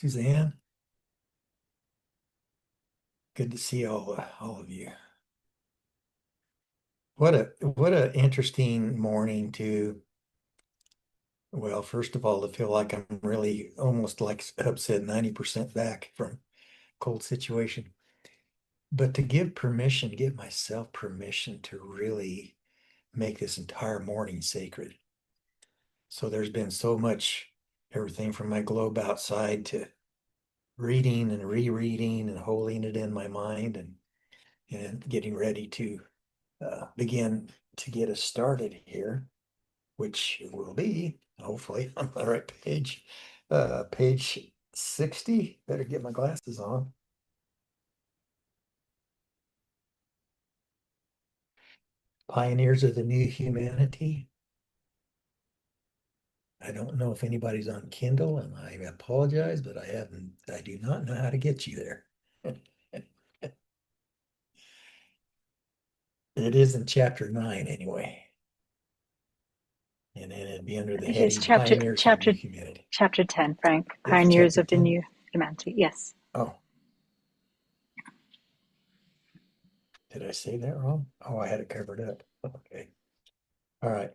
Suzanne, good to see all of you. What a interesting morning to, well, first of all, to feel like I'm really almost like upset 90% back from cold situation, but to give myself permission to really make this entire morning sacred. So there's been so much, everything from my globe outside to reading and rereading and holding it in my mind and getting ready to begin to get us started here, which will be hopefully on the right page. Page 60. Better get my glasses on. Pioneers of the New Humanity. I don't know if anybody's on Kindle, and I apologize, but I do not know how to get you there. It is in chapter 9 anyway. And then it'd be under I the think it's heading chapter Pioneers of the New chapter Humanity. chapter 10, Frank. It's Pioneers chapter of the 10. New Humanity. Yes. Oh, did I say that wrong? Oh, I had it covered up. Okay. All right.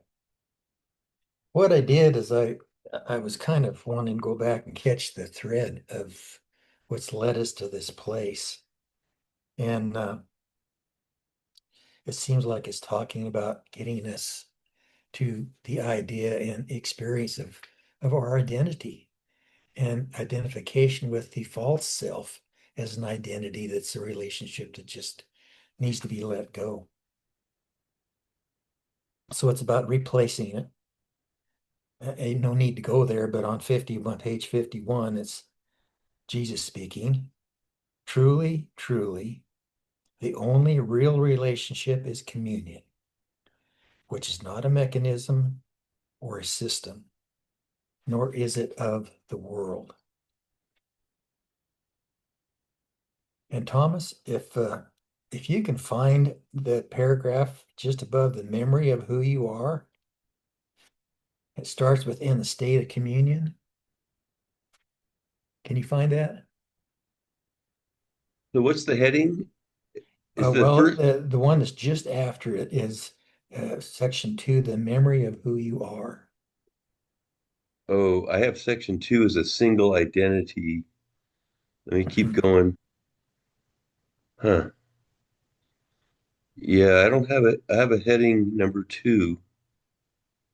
What I did is I was kind of wanting to go back and catch the thread of what's led us to this place. And it seems like it's talking about getting us to the idea and experience of our identity and identification with the false self as an identity that's a relationship that just needs to be let go. So it's about replacing it. No need to go there, but on page 51, it's Jesus speaking. Truly, truly, the only real relationship is communion, which is not a mechanism or a system, nor is it of the world. And Thomas, if you can find the paragraph just above the memory of who you are, it starts with in the state of communion. Can you find that? So what's the heading? Is the Well, first? the one that's just after it is section 2, the memory of who you are. Oh, I have section 2 as a single identity. Let me keep Mhm. going. Huh. Yeah, I don't have it. I have a heading number 2.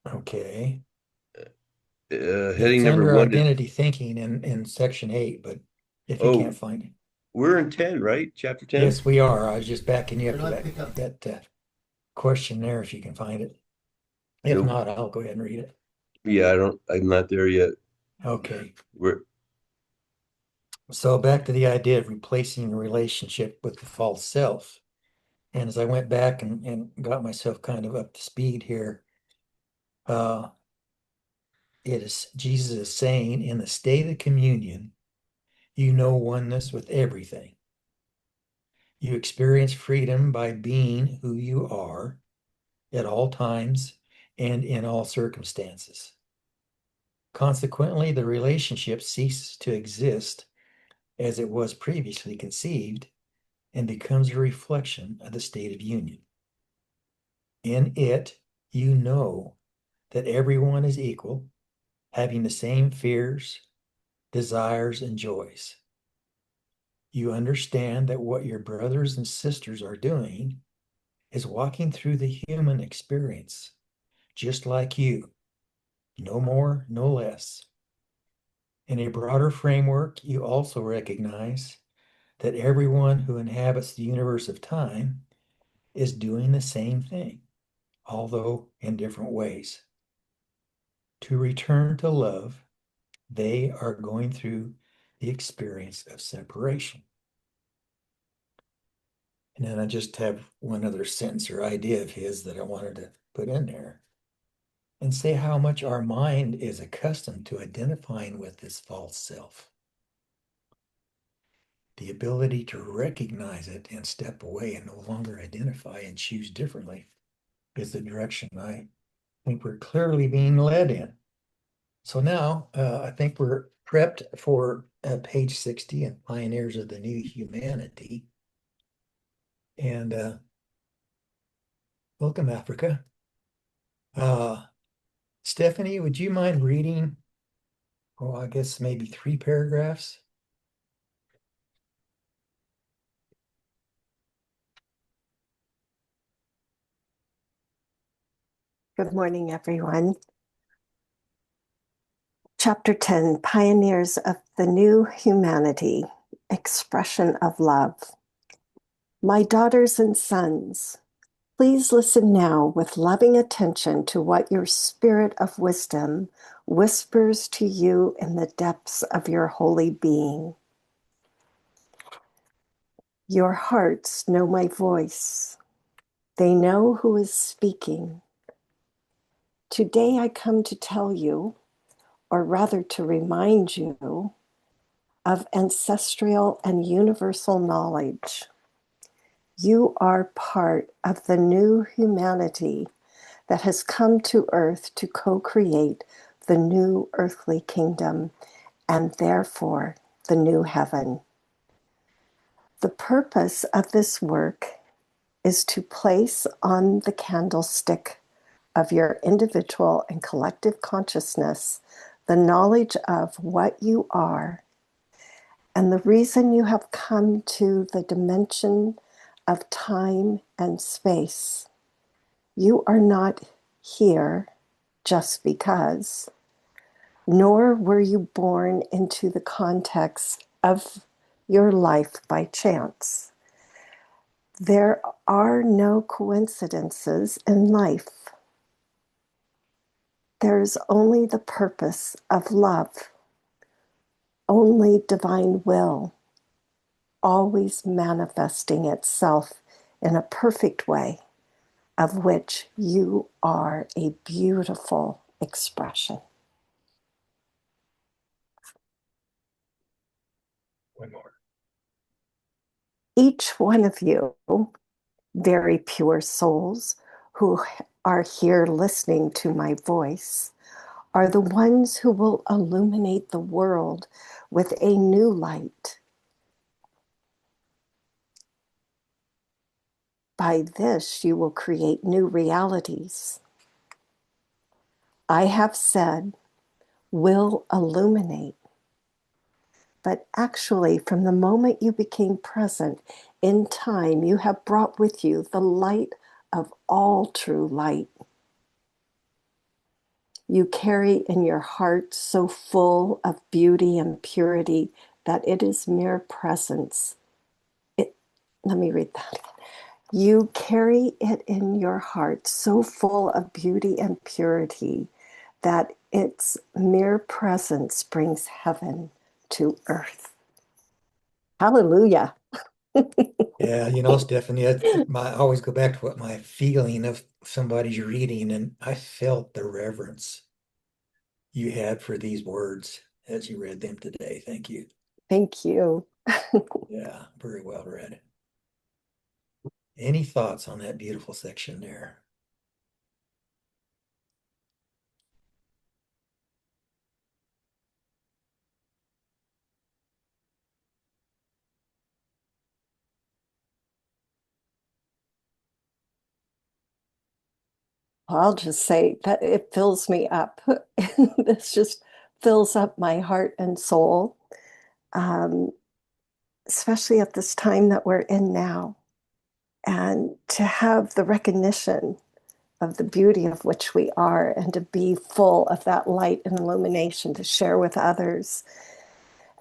Okay. Heading It's number under 1 is, identity thinking in section 8, but if you can't oh, find it. we're in 10, right? Chapter 10? Yes, we are. I was just backing you up to that question there if you can find it. If Nope. not, I'll go ahead and read it. Yeah, I'm not there yet. Okay. We're, So back to the idea of replacing the relationship with the false self. And as I went back and got myself kind of up to speed here, uh, it is Jesus is saying in the state of communion, you know oneness with everything. You experience freedom by being who you are at all times and in all circumstances. Consequently, the relationship ceases to exist as it was previously conceived and becomes a reflection of the state of union. In it, you know that everyone is equal, having the same fears, desires, and joys. You understand that what your brothers and sisters are doing is walking through the human experience, just like you, no more, no less. In a broader framework, you also recognize that everyone who inhabits the universe of time is doing the same thing, although in different ways. To return to love, they are going through the experience of separation. And then I just have one other sentence or idea of his that I wanted to put in there and say how much our mind is accustomed to identifying with this false self. The ability to recognize it and step away and no longer identify and choose differently is the direction I think we're clearly being led in. So now I think we're prepped for page 60 and Pioneers of the New Humanity. And welcome, Africa. Stephanie, would you mind reading, oh, I guess maybe 3 paragraphs? Good morning, everyone. Chapter 10, Pioneers of the New Humanity, Expression of Love. My daughters and sons, please listen now with loving attention to what your spirit of wisdom whispers to you in the depths of your holy being. Your hearts know my voice. They know who is speaking. Today I come to tell you, or rather to remind you, of ancestral and universal knowledge. You are part of the new humanity that has come to Earth to co-create the new earthly kingdom and therefore the new heaven. The purpose of this work is to place on the candlestick of your individual and collective consciousness the knowledge of what you are and the reason you have come to the dimension of time and space. You are not here just because, nor were you born into the context of your life by chance. There are no coincidences in life. There's only the purpose of love, only divine will, always manifesting itself in a perfect way, of which you are a beautiful expression. One more. Each one of you, very pure souls who are here listening to my voice, are the ones who will illuminate the world with a new light. By this, you will create new realities. I have said, will illuminate. But actually, from the moment you became present in time, you have brought with you the light of all true light. You carry in your heart so full of beauty and purity that it is mere presence. Let me read that. You carry it in your heart so full of beauty and purity that its mere presence brings heaven to earth. Hallelujah. Yeah, Stephanie, I always go back to what my feeling of somebody's reading, and I felt the reverence you had for these words as you read them today. Thank you. Thank you. Yeah, very well read. Any thoughts on that beautiful section there? I'll just say that it fills me up. This just fills up my heart and soul, um, especially at this time that we're in now. And to have the recognition of the beauty of which we are and to be full of that light and illumination to share with others.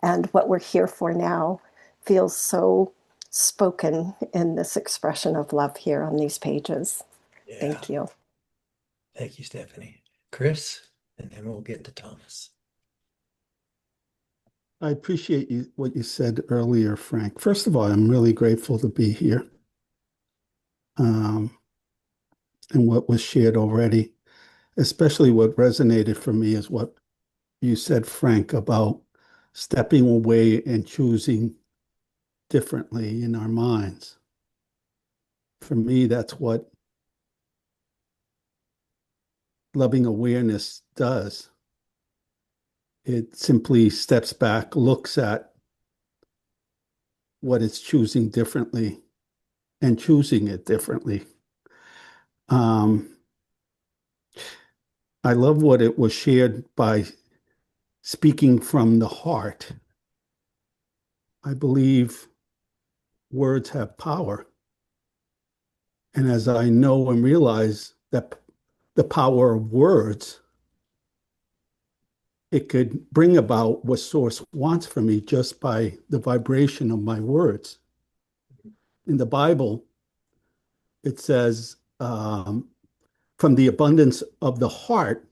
And what we're here for now feels so spoken in this expression of love here on these pages. Yeah, Thank you. thank you, Stephanie. Chris, and then we'll get to Thomas. I appreciate what you said earlier, Frank. First of all, I'm really grateful to be here, um, and what was shared already. Especially what resonated for me is what you said, Frank, about stepping away and choosing differently in our minds. For me, that's what loving awareness does. It simply steps back, looks at what it's choosing differently and choosing it differently. Um, I love what it was shared by speaking from the heart. I believe words have power. And as I know and realize that the power of words, it could bring about what Source wants for me just by the vibration of my words. In the Bible, it says, from the abundance of the heart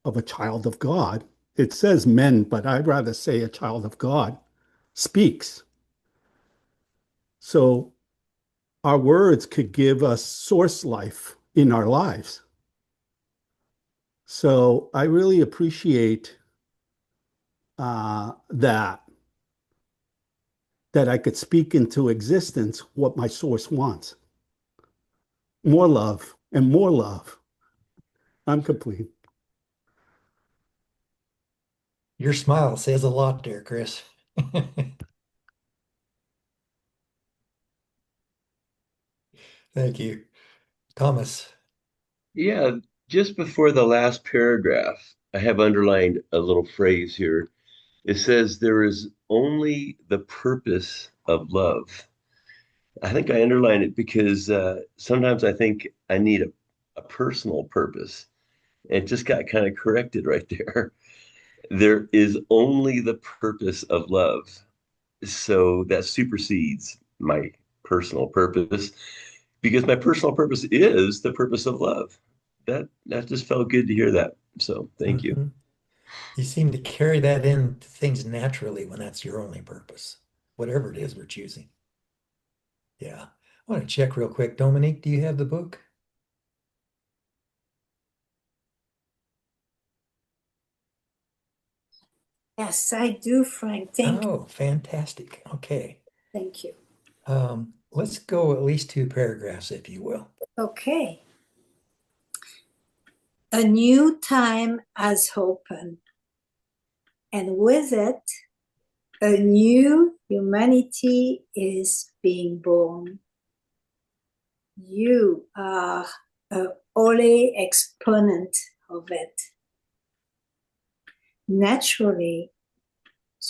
of a child of God, it says men, but I'd rather say a child of God speaks. So our words could give us source life in our lives. So I really appreciate that I could speak into existence what my source wants. More love and more love. I'm complete. Your smile says a lot there, Chris. Thank you. Thomas. Yeah, just before the last paragraph, I have underlined a little phrase here. It says, there is only the purpose of love. I think I underline it because sometimes I think I need a personal purpose. It just got kind of corrected right there. There is only the purpose of love. So that supersedes my personal purpose because my personal purpose is the purpose of love. That just felt good to hear that. So thank you. Hmm. You seem to carry that into things naturally when that's your only purpose, whatever it is we're choosing. Yeah. I want to check real quick. Dominique, do you have the book? Yes, I do, Frank. Thank Oh, fantastic. Okay. thank you. Let's go at least 2 paragraphs, if you will. Okay. A new time has opened, and with it, a new humanity is being born. You are a holy exponent of it. Naturally,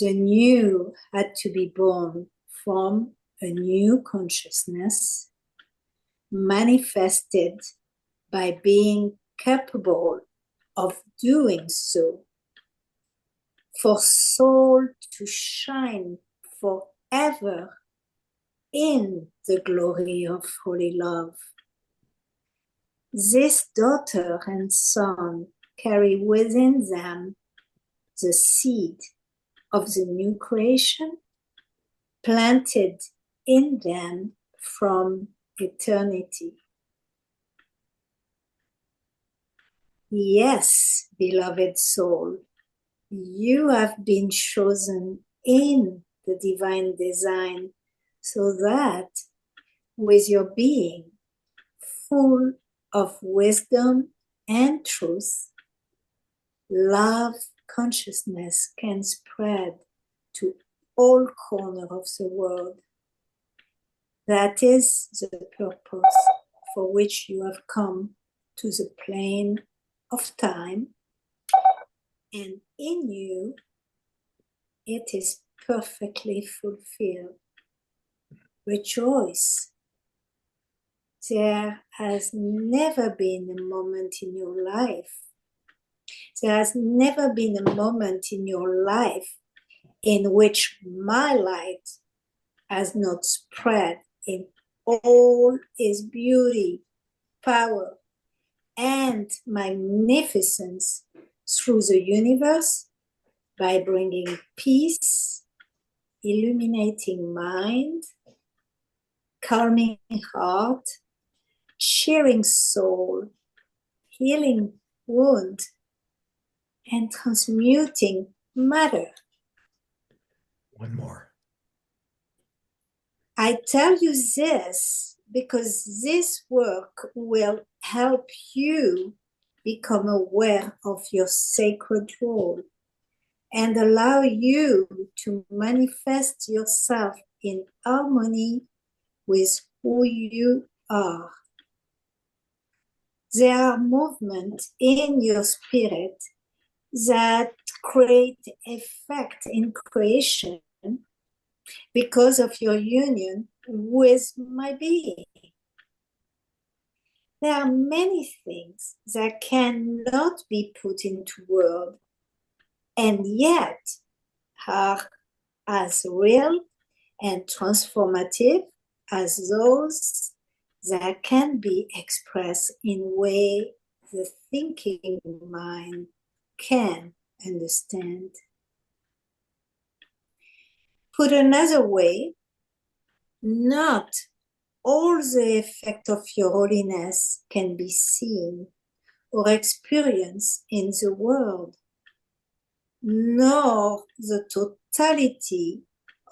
the new had to be born from a new consciousness manifested by being capable of doing so, for soul to shine forever in the glory of holy love. This daughter and son carry within them the seed of the new creation planted in them from eternity. Yes, beloved soul, you have been chosen in the divine design so that with your being full of wisdom and truth, love consciousness can spread to all corners of the world. That is the purpose for which you have come to the plane of time, and in you it is perfectly fulfilled. Rejoice. There has never been a moment in your life. There has never been a moment in your life in which my light has not spread in all its beauty, power, and magnificence through the universe by bringing peace, illuminating mind, calming heart, cheering soul, healing wound, and transmuting matter. One more. I tell you this because this work will help you become aware of your sacred role and allow you to manifest yourself in harmony with who you are. There are movements in your spirit that create effect in creation because of your union with my being. There are many things that cannot be put into words and yet are as real and transformative as those that can be expressed in way the thinking mind can understand. Put another way, not all the effect of your holiness can be seen or experienced in the world, nor the totality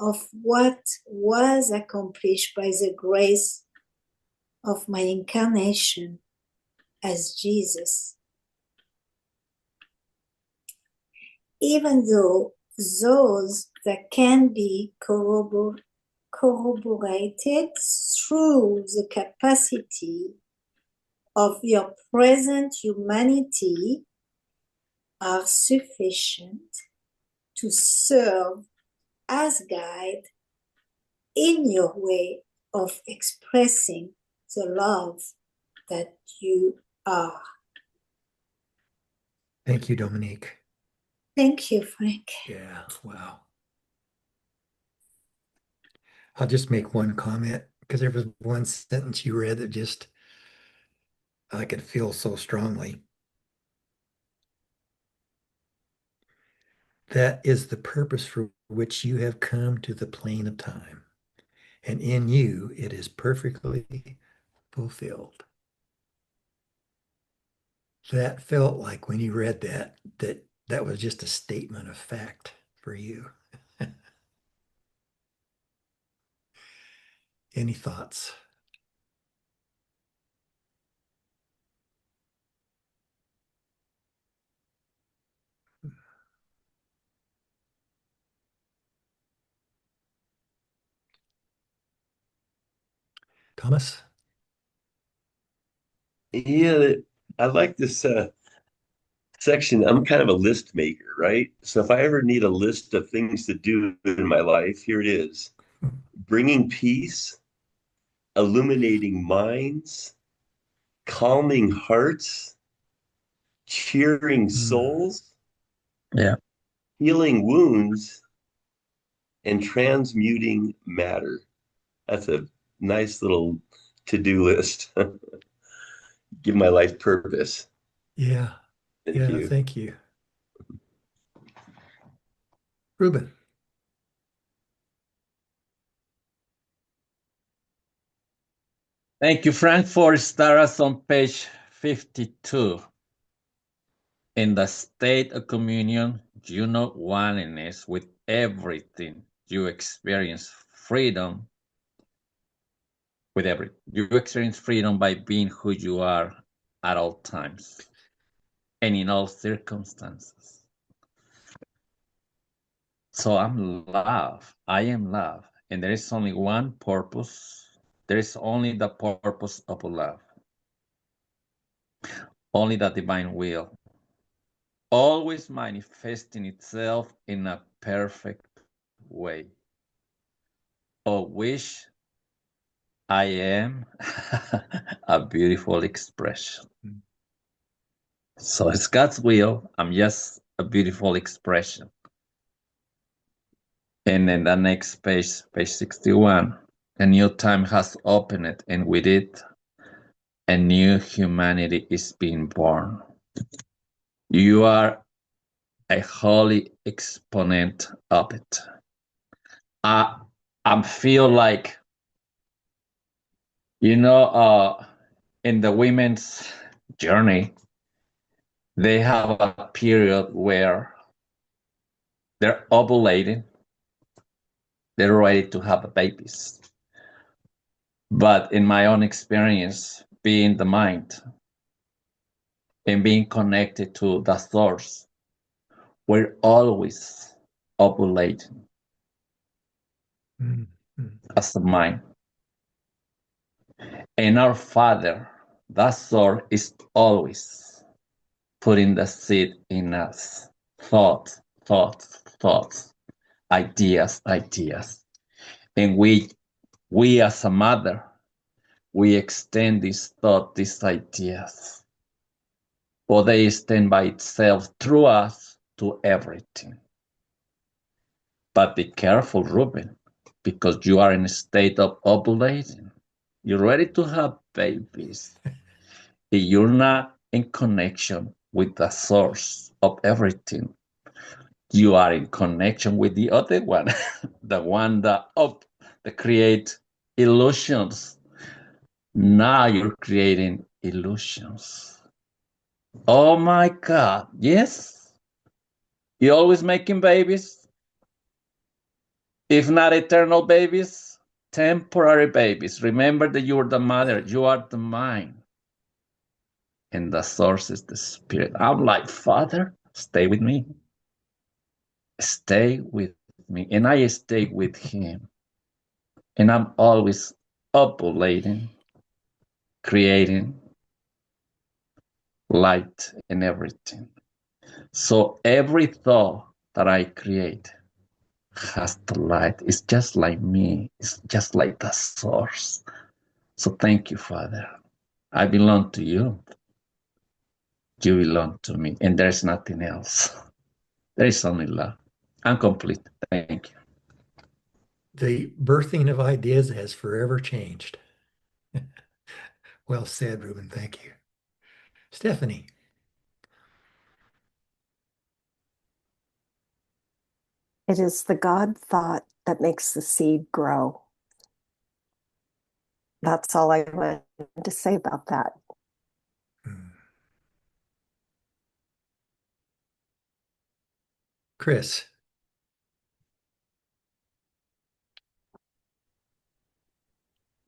of what was accomplished by the grace of my incarnation as Jesus. Even though those that can be corroborated through the capacity of your present humanity are sufficient to serve as guide in your way of expressing the love that you are. Thank you, Dominique. Thank you, Frank. Yeah, wow. I'll just make one comment because there was one sentence you read that just I could feel so strongly. That is the purpose for which you have come to the plane of time, and in you it is perfectly fulfilled. That felt like when you read that was just a statement of fact for you. Any thoughts? Thomas? Yeah, I like this section. I'm kind of a list maker, right? So if I ever need a list of things to do in my life, here it is: bringing peace, illuminating minds, calming hearts, cheering Hmm. souls, Yeah. healing wounds, and transmuting matter. That's a nice little to-do list. Give my life purpose. Yeah, Thank yeah, you. thank you. Ruben. Thank you, Frank, for starting us on page 52. In the state of communion, you know oneness with everything. You experience freedom with everything. You experience freedom by being who you are at all times and in all circumstances. So I'm love. I am love. And there is only one purpose. There is only the purpose of love. Only the divine will. Always manifesting itself in a perfect way. Of which I am a beautiful expression. So it's God's will. I'm just a beautiful expression. And then the next page, page 61, a new time has opened, and with it, a new humanity is being born. You are a holy exponent of it. I feel like, in the women's journey, they have a period where they're ovulating, they're ready to have babies. But in my own experience, being the mind and being connected to the source, we're always ovulating Mm. as a mind. And our Father, that source, is always putting the seed in us. Thoughts, thoughts, thoughts, ideas, ideas. And we as a mother, we extend this thought, these ideas, or they extend by itself through us to everything. But be careful, Ruben, because you are in a state of ovulating. You're ready to have babies. If you're not in connection with the source of everything, you are in connection with the other one, the one that create illusions. Now you're creating illusions. Oh my God, yes. You're always making babies. If not eternal babies, temporary babies. Remember that you are the mother, you are the mind. And the source is the spirit. I'm like, Father, stay with me. Stay with me. And I stay with him. And I'm always upolating, creating light and everything. So every thought that I create has the light. It's just like me. It's just like the source. So thank you, Father. I belong to you. You belong to me. And there's nothing else. There is only love. I'm complete. Thank you. The birthing of ideas has forever changed. Well said, Ruben. Thank you. Stephanie. It is the God thought that makes the seed grow. That's all I wanted to say about that. Chris.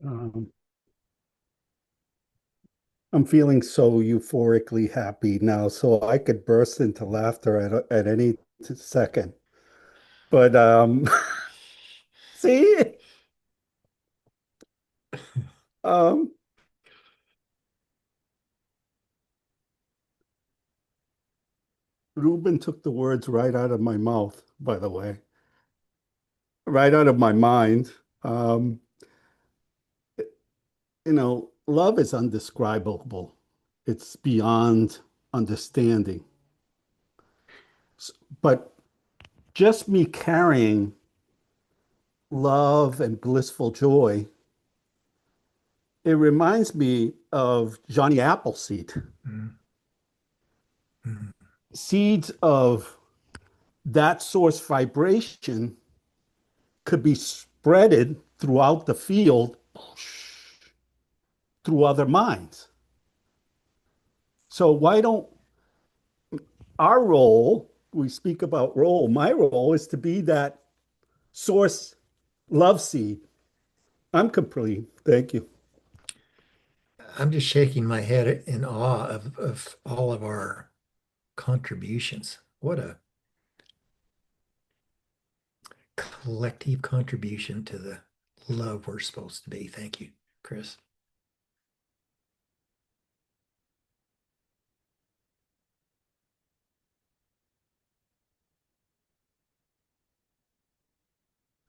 I'm feeling so euphorically happy now, so I could burst into laughter at any second. But see, um, Ruben took the words right out of my mouth, by the way, right out of my mind. Um, love is undescribable. It's beyond understanding. But just me carrying love and blissful joy, it reminds me of Johnny Appleseed. Seeds of that source vibration could be spreaded throughout the field through other minds. So why don't our role, we speak about role, my role is to be that source love seed. I'm complete. Thank you. I'm just shaking my head in awe of all of our contributions. What a collective contribution to the love we're supposed to be. Thank you, Chris.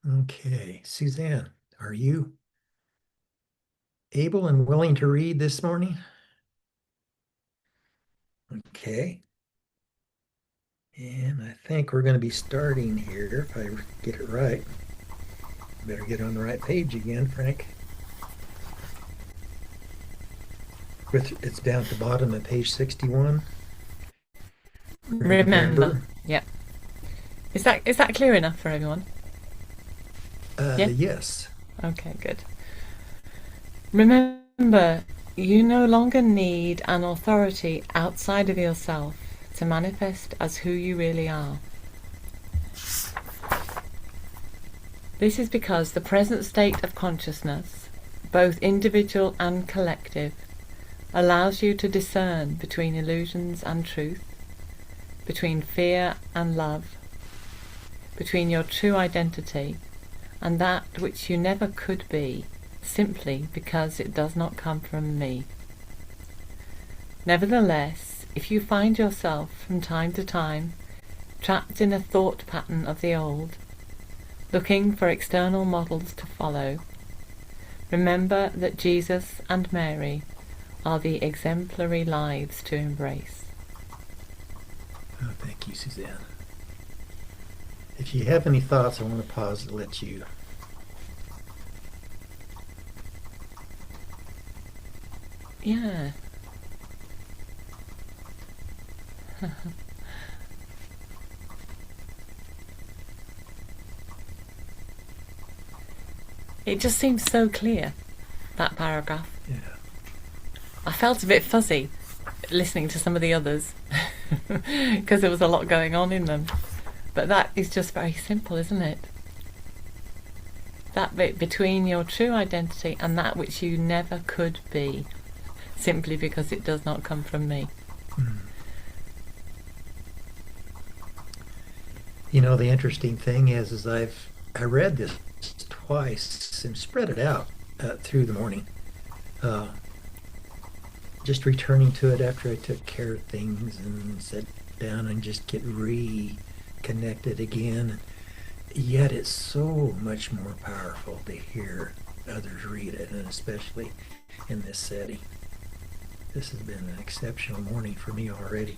Okay, Suzanne, are you able and willing to read this morning? Okay. And I think we're going to be starting here, if I get it right. Better get on the right page again, Frank. It's down at the bottom of page 61. Remember. Yeah. Is that clear enough for everyone? Yeah? Yes. Okay, good. Remember, you no longer need an authority outside of yourself to manifest as who you really are. This is because the present state of consciousness, both individual and collective, allows you to discern between illusions and truth, between fear and love, between your true identity and that which you never could be, simply because it does not come from me. Nevertheless, if you find yourself from time to time trapped in a thought pattern of the old, looking for external models to follow, remember that Jesus and Mary are the exemplary lives to embrace. Oh, thank you, Suzanne. If you have any thoughts, I want to pause to let you. Yeah. It just seems so clear, that paragraph. Yeah. I felt a bit fuzzy listening to some of the others because there was a lot going on in them. But that is just very simple, isn't it? That bit between your true identity and that which you never could be, simply because it does not come from me. You know, the interesting thing is I read this twice and spread it out through the morning. Just returning to it after I took care of things and sat down and just get reconnected again. Yet it's so much more powerful to hear others read it, and especially in this setting. This has been an exceptional morning for me already.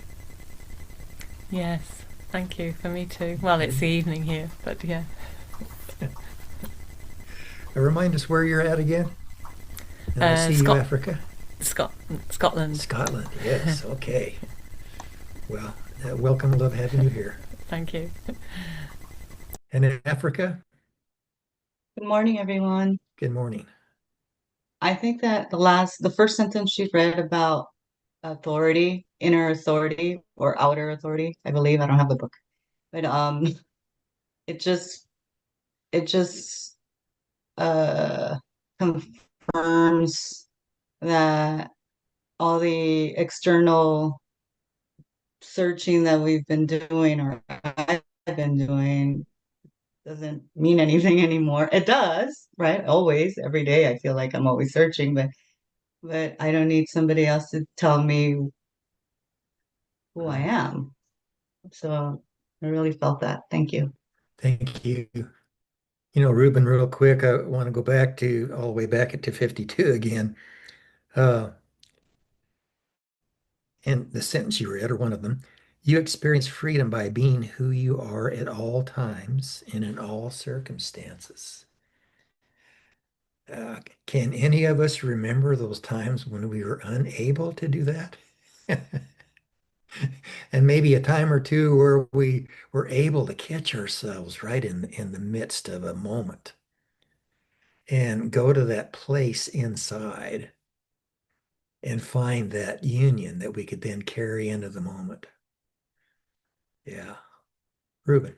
Yes, thank you. For me too. Well, it's the evening here, but yeah. Remind us where you're at again. And I see you, Africa. Scotland. Scotland, yes, okay. Well, welcome, love having you here. Thank you. And in Africa? Good morning, everyone. Good morning. I think that the first sentence you read about authority, inner authority or outer authority, I believe, I don't have the book, but it just confirms that all the external searching that we've been doing or I've been doing doesn't mean anything anymore. It does, right? Always, every day, I feel like I'm always searching, but I don't need somebody else to tell me who I am. So I really felt that. Thank you. Thank you. You know, Ruben, real quick, I want to go back to all the way back to 52 again. And the sentence you read, or one of them, you experience freedom by being who you are at all times and in all circumstances. Can any of us remember those times when we were unable to do that? And maybe a time or two where we were able to catch ourselves right in the midst of a moment and go to that place inside and find that union that we could then carry into the moment. Yeah. Ruben.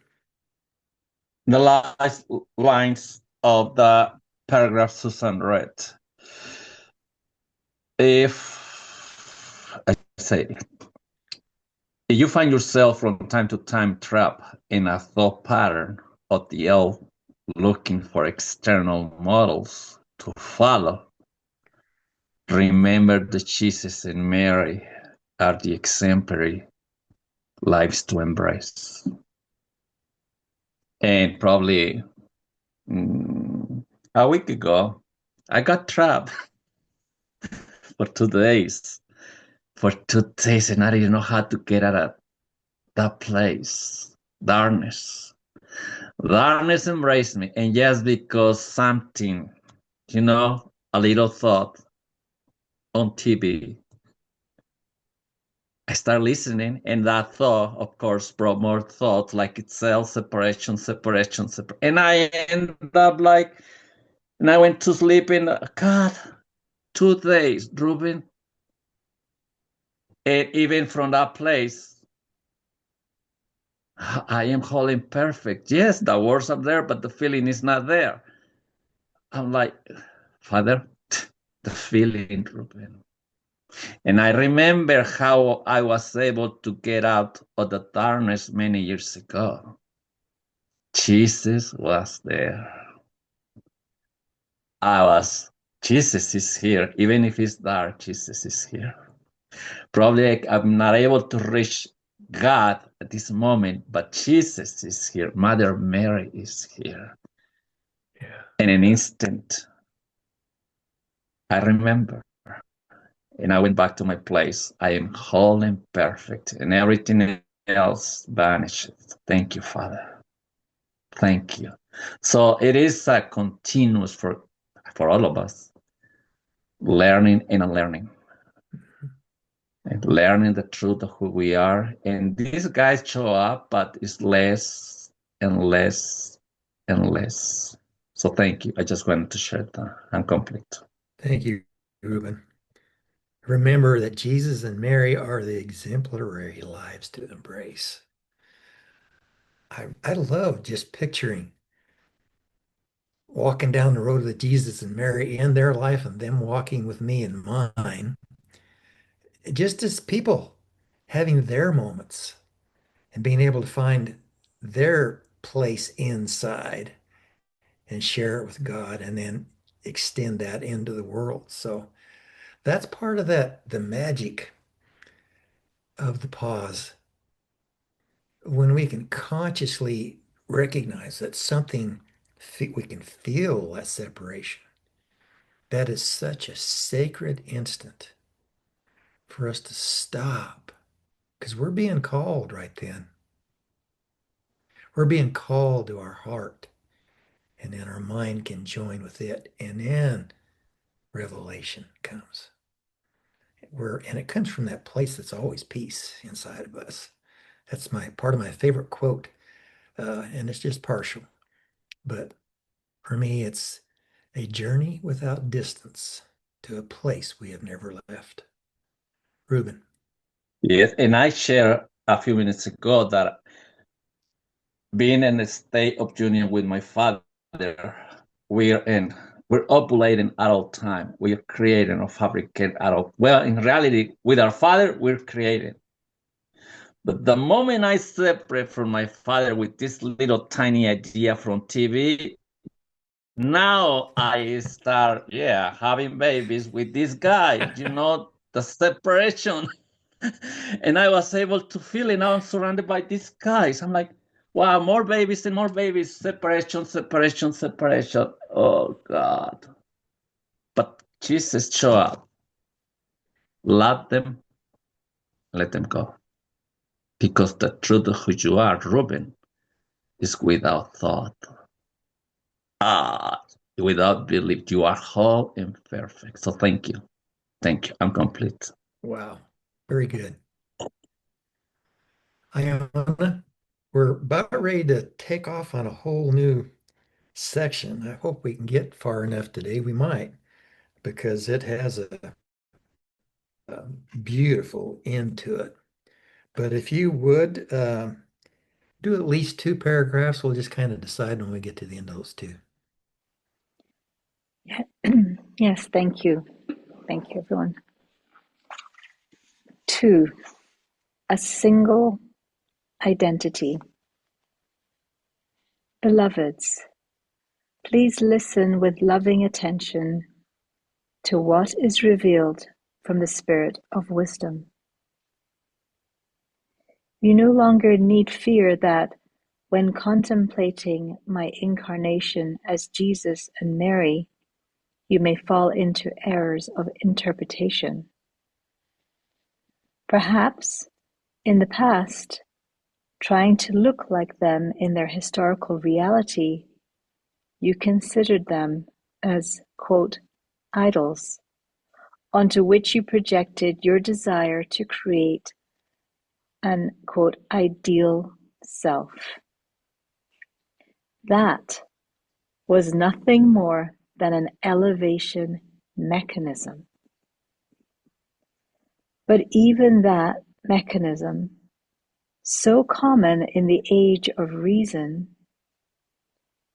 The last lines of the paragraph Susan read. If I say, if you find yourself from time to time trapped in a thought pattern of the ego, looking for external models to follow, remember that Jesus and Mary are the exemplary lives to embrace. And probably a week ago, I got trapped for 2 days. For 2 days, and I didn't know how to get out of that place. Darkness. Darkness embraced me. And just because something, a little thought on TV, I started listening, and that thought, of course, brought more thoughts like itself, separation. And I ended up and I went to sleep in, God, 2 days, Ruben. And even from that place, I am whole and perfect. Yes, the words are there, but the feeling is not there. I'm like, Father, the feeling, Ruben. And I remember how I was able to get out of the darkness many years ago. Jesus was there. Jesus is here. Even if it's dark, Jesus is here. Probably I'm not able to reach God at this moment, but Jesus is here. Mother Mary is here. Yeah. In an instant, I remember. And I went back to my place. I am whole and perfect, and everything else vanished. Thank you, Father. Thank you. So it is a continuous for all of us, learning and unlearning, and learning the truth of who we are. And these guys show up, but it's less and less and less. So thank you. I just wanted to share that. I'm complete. Thank you, Ruben. Remember that Jesus and Mary are the exemplary lives to embrace. I love just picturing walking down the road with Jesus and Mary in their life and them walking with me in mine, just as people having their moments and being able to find their place inside and share it with God and then extend that into the world. So that's part of the magic of the pause. When we can consciously recognize that something, we can feel that separation. That is such a sacred instant for us to stop because we're being called right then. We're being called to our heart, and then our mind can join with it, and then revelation comes. And it comes from that place that's always peace inside of us. That's my part of my favorite quote, and it's just partial. But for me, it's a journey without distance to a place we have never left. Ruben. Yes, and I shared a few minutes ago that being in a state of union with my father, we're in we're ovulating at all time. We're creating or fabricating at all. Well, in reality, with our father, we're creating. But the moment I separate from my father with this little tiny idea from TV, now I start, having babies with this guy, the separation. And I was able to feel it. Now I'm surrounded by these guys. I'm like, wow, more babies and more babies. Separation, separation, separation. Oh, God. But Jesus show up. Love them, let them go. Because the truth of who you are, Ruben, is without thought. Without belief. You are whole and perfect. So thank you. Thank you. I'm complete. Wow. Very good. Iona, we're about ready to take off on a whole new section. I hope we can get far enough today. We might, because it has a beautiful end to it. But if you would do at least two paragraphs, we'll just kind of decide when we get to the end of those two. Yes, thank you. Thank you, everyone. 2. A single identity. Beloveds, please listen with loving attention to what is revealed from the Spirit of wisdom. You no longer need fear that when contemplating my incarnation as Jesus and Mary, you may fall into errors of interpretation. Perhaps, in the past, trying to look like them in their historical reality, you considered them as, quote, idols, onto which you projected your desire to create an, quote, ideal self. That was nothing more than an elevation mechanism. But even that mechanism, so common in the age of reason,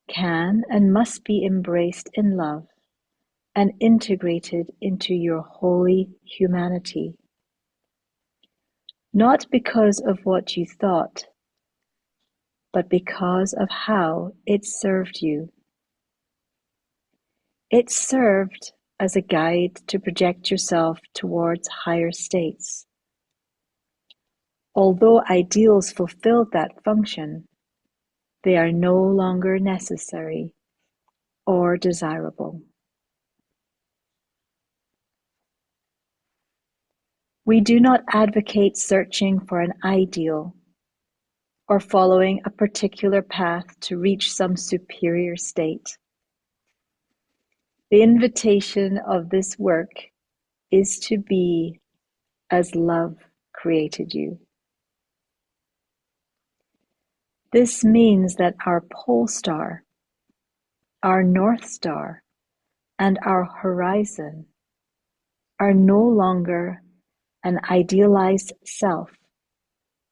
can and must be embraced in love and integrated into your holy humanity, not because of what you thought, but because of how it served you. It served as a guide to project yourself towards higher states. Although ideals fulfilled that function, they are no longer necessary or desirable. We do not advocate searching for an ideal or following a particular path to reach some superior state. The invitation of this work is to be as love created you. This means that our pole star, our North Star, and our horizon are no longer an idealized self,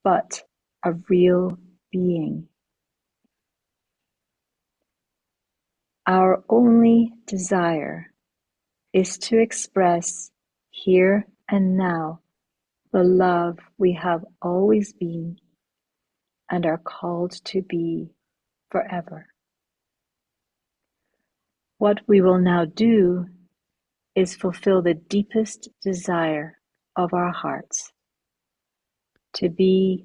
but a real being. Our only desire is to express here and now the love we have always been and are called to be forever. What we will now do is fulfill the deepest desire of our hearts, to be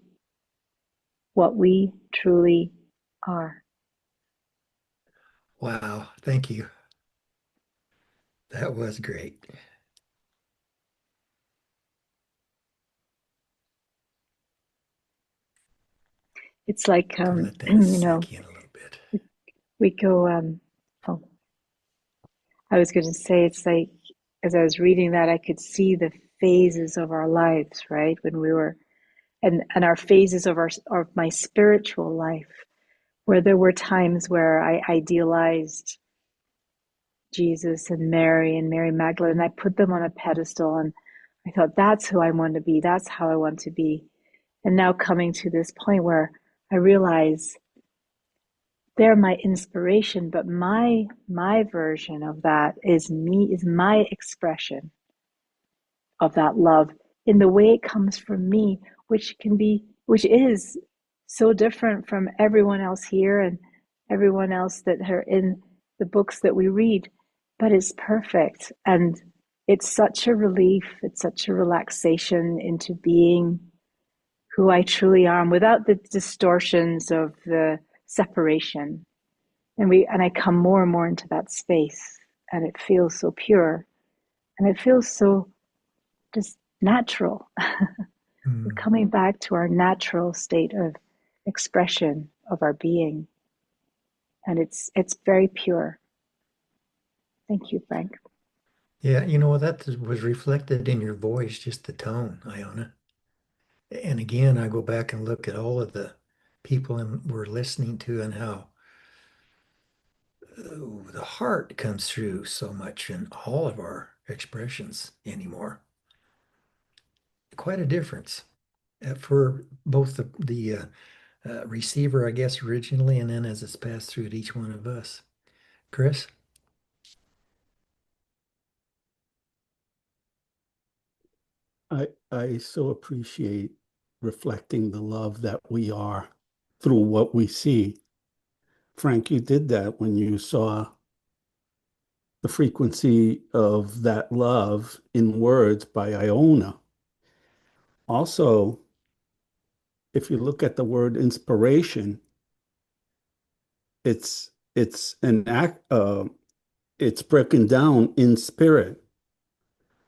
what we truly are. Wow, thank you. That was great. It's like, To let that you know, sink in a little bit. we go, oh, I was going to say, it's like, as I was reading that, I could see the phases of our lives, right? When we were, and our phases of my spiritual life, where there were times where I idealized Jesus and Mary Magdalene, and I put them on a pedestal, and I thought, that's who I want to be. That's how I want to be. And now coming to this point where I realize they're my inspiration, but my version of that is me, is my expression of that love in the way it comes from me, which is so different from everyone else here and everyone else that are in the books that we read, but it's perfect. And it's such a relief, it's such a relaxation into being who I truly am without the distortions of the separation. And I come more and more into that space, and it feels so pure, and it feels so just natural. We're Mm. coming back to our natural state of expression of our being, and it's very pure. Thank you, Frank. Yeah, that was reflected in your voice, just the tone, Iona. And again, I go back and look at all of the people we're listening to and how the heart comes through so much in all of our expressions anymore. Quite a difference for both the receiver, I guess, originally, and then as it's passed through to each one of us. Chris? I so appreciate reflecting the love that we are through what we see. Frank, you did that when you saw the frequency of that love in words by Iona. Also, if you look at the word inspiration, it's an act. It's broken down in spirit,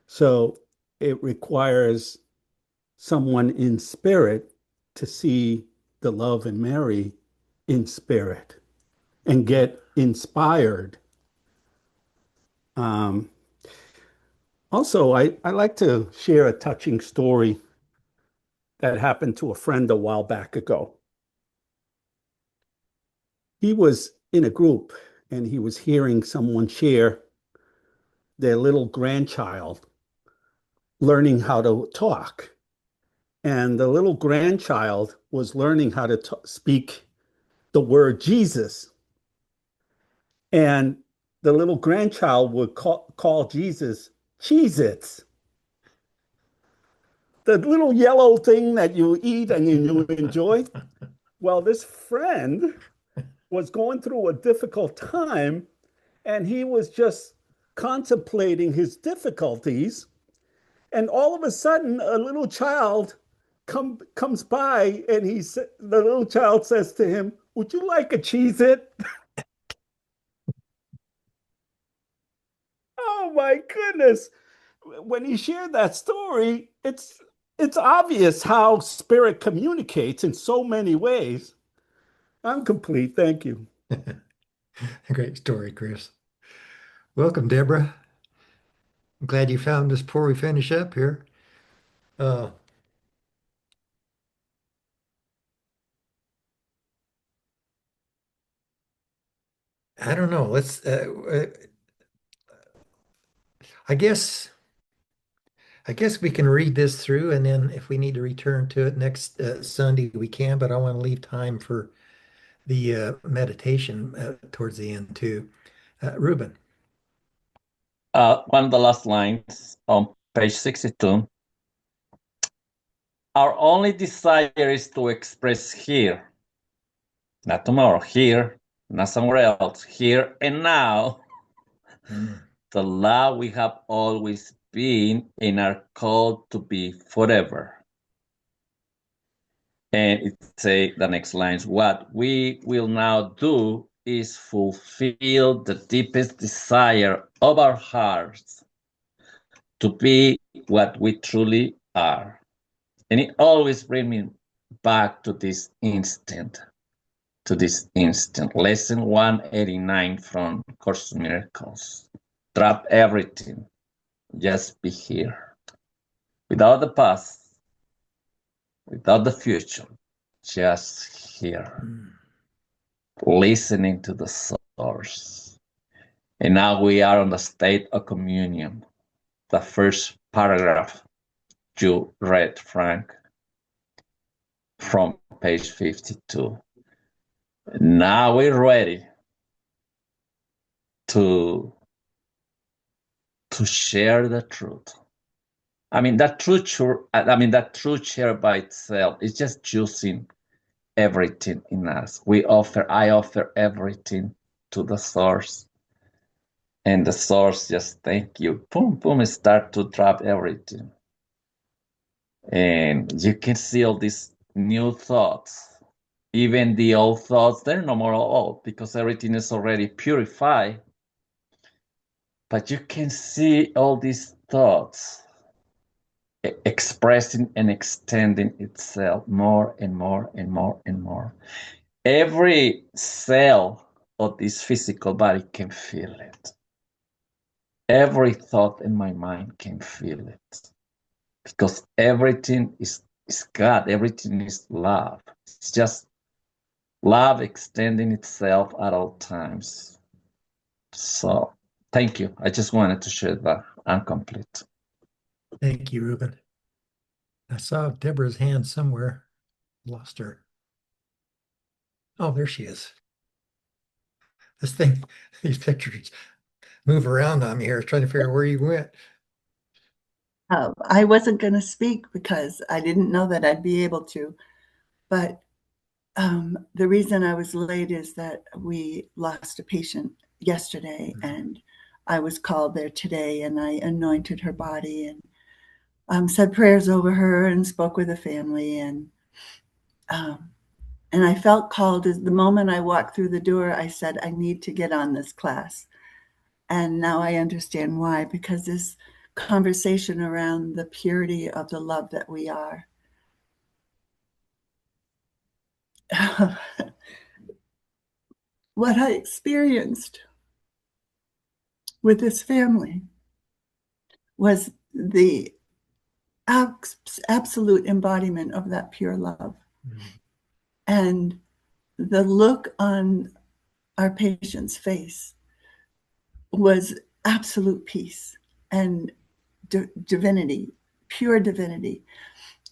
so it requires someone in spirit to see the love in Mary in spirit and get inspired. Um, Also, I like to share a touching story that happened to a friend a while back ago. He was in a group and he was hearing someone share their little grandchild learning how to talk. And the little grandchild was learning how to speak the word Jesus. And the little grandchild would call Jesus Cheez-Its, the little yellow thing that you eat and you enjoy. Well, this friend was going through a difficult time and he was just contemplating his difficulties. And all of a sudden, a little child comes by and the little child says to him, "Would you like a Cheez It?" Oh my goodness. When he shared that story, it's obvious how spirit communicates in so many ways. I'm complete. Thank you. Great story, Chris. Welcome, Deborah. I'm glad you found us before we finish up here. Uh, I don't know. I guess, I guess we can read this through, and then if we need to return to it next Sunday, we can. But I want to leave time for the meditation towards the end too. Ruben. One of the last lines on page 62. Our only desire is to express here, not tomorrow, here, not somewhere else, here and now, the love we have always been and are called to be forever. And it say the next lines, what we will now do is fulfill the deepest desire of our hearts to be what we truly are. And it always brings me back to this instant, Lesson 189 from Course in Miracles. Drop everything, just be here. Without the past, without the future, just here. Listening to the source. And now we are on the state of communion. The first paragraph you read, Frank, from page 52. Now we're ready to share the truth. I mean, that truth shared by itself is just choosing everything in us. I offer everything to the source. And the source just thank you. Boom, boom, start to drop everything. And you can see all these new thoughts. Even the old thoughts, they're no more old because everything is already purified. But you can see all these thoughts expressing and extending itself more and more and more and more. Every cell of this physical body can feel it. Every thought in my mind can feel it. Because everything is God, everything is love. It's just love extending itself at all times. So thank you. I just wanted to share that. I'm complete. Thank you, Ruben. I saw Deborah's hand somewhere. Lost her. Oh, there she is. This thing, these pictures move around on me here, trying to figure out where you went. I wasn't going to speak because I didn't know that I'd be able to. But the reason I was late is that we lost a patient yesterday, and I was called there today, and I anointed her body and said prayers over her and spoke with the family. And I felt called as the moment I walked through the door, I said, I need to get on this class. And now I understand why, because this conversation around the purity of the love that we are. What I experienced with this family was the absolute embodiment of that pure love. And the look on our patient's face was absolute peace and divinity, pure divinity.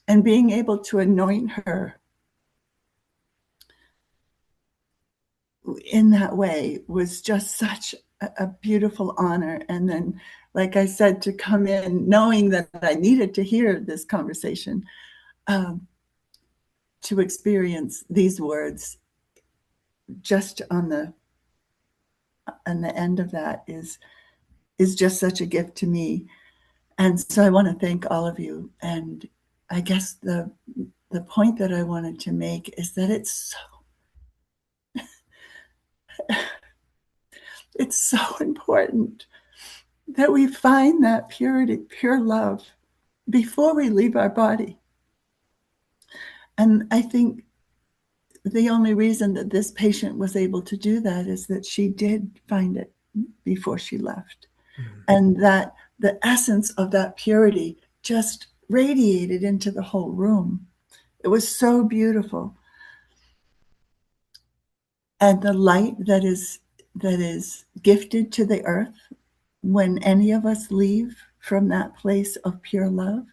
And being able to anoint her in that way was just such a beautiful honor. And then, like I said, to come in knowing that I needed to hear this conversation, to experience these words just on the end of that is just such a gift to me. And so I want to thank all of you. And I guess the point that I wanted to make is that it's so important that we find that purity, pure love before we leave our body. And I think the only reason that this patient was able to do that is that she did find it before she left. Mm-hmm. And that the essence of that purity just radiated into the whole room. It was so beautiful. And the light that is gifted to the earth when any of us leave from that place of pure love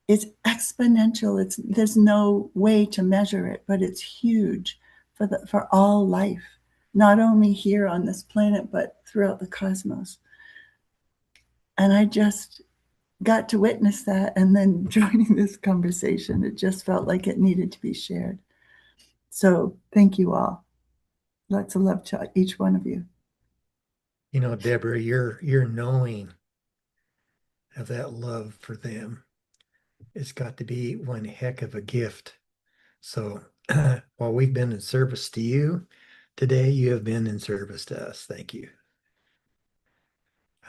is exponential. There's no way to measure it, but it's huge for all life, not only here on this planet, but throughout the cosmos. And I just got to witness that, and then joining this conversation, it just felt like it needed to be shared. So thank you all. Lots of love to each one of you. You know, Deborah, your knowing of that love for them, it's got to be one heck of a gift. So while we've been in service to you today, you have been in service to us. Thank you.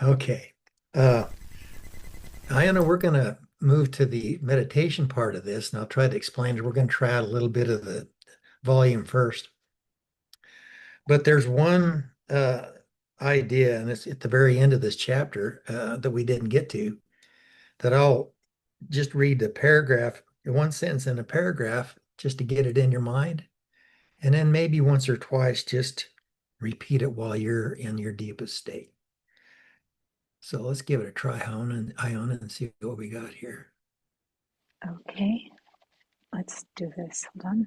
Okay. Ayana, we're going to move to the meditation part of this, and I'll try to explain it. We're going to try out a little bit of the volume first. But there's one idea, and it's at the very end of this chapter that we didn't get to, that I'll just read the paragraph, one sentence in a paragraph, just to get it in your mind. And then maybe once or twice, just repeat it while you're in your deepest state. So let's give it a try, Iona, and see what we got here. Okay, let's do this. Hold on.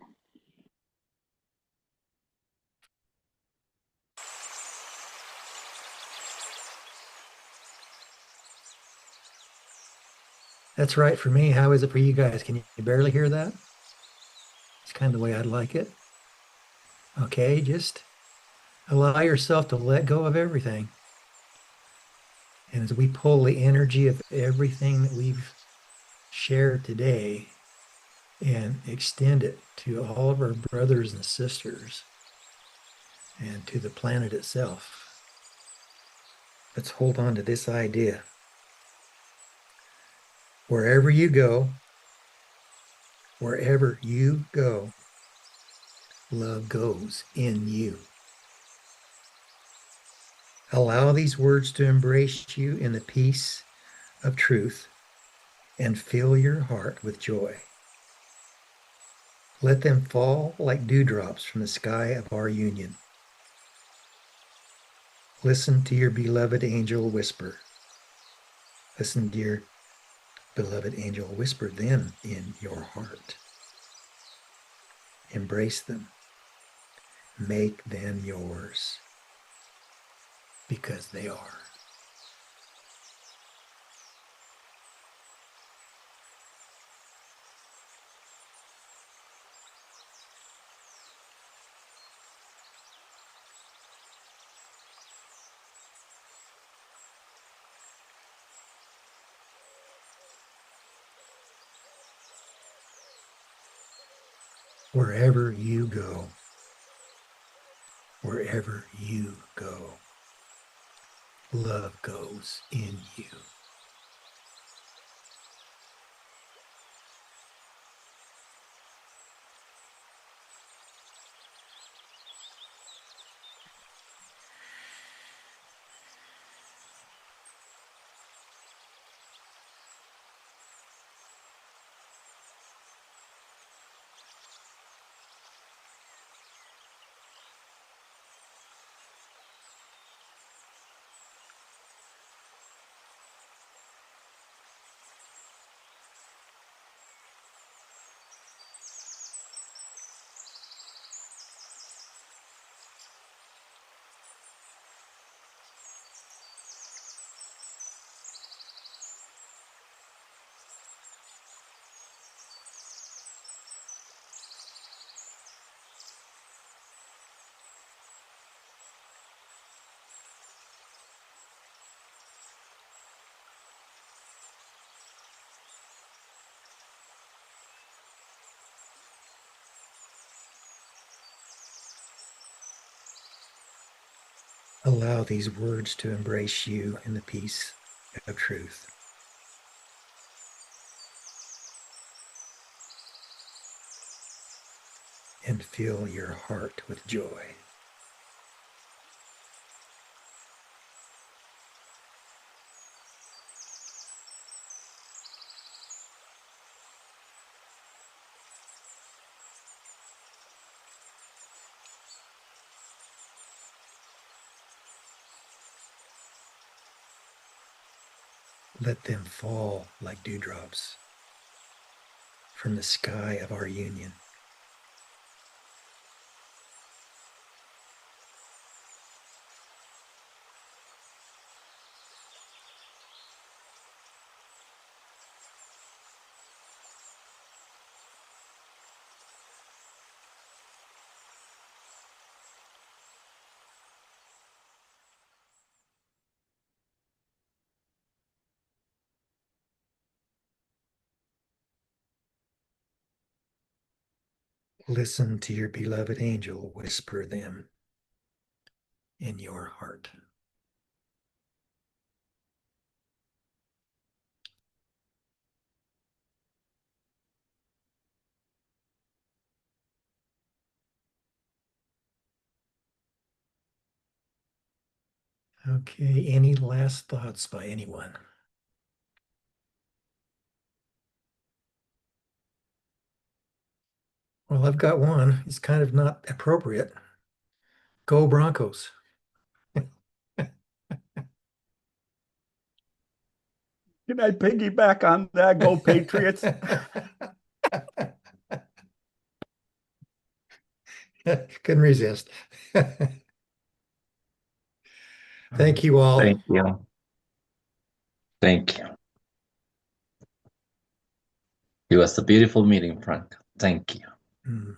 That's right for me. How is it for you guys? Can you barely hear that? It's kind of the way I'd like it. Okay, just allow yourself to let go of everything. And as we pull the energy of everything that we've shared today and extend it to all of our brothers and sisters and to the planet itself, let's hold on to this idea. Wherever you go, love goes in you. Allow these words to embrace you in the peace of truth and fill your heart with joy. Let them fall like dewdrops from the sky of our union. Listen to your beloved angel whisper. Listen to your beloved angel whisper them in your heart. Embrace them. Make them yours, because they are. Wherever you go, love goes in you. Allow these words to embrace you in the peace of truth. And fill your heart with joy. Let them fall like dewdrops from the sky of our union. Listen to your beloved angel whisper them in your heart. Okay, any last thoughts by anyone? Well, I've got one. It's kind of not appropriate. Go Broncos. Can I piggyback on that? Go Patriots. Couldn't resist. Thank you all. Thank you. Thank you. It was a beautiful meeting, Frank. Thank you. Mm.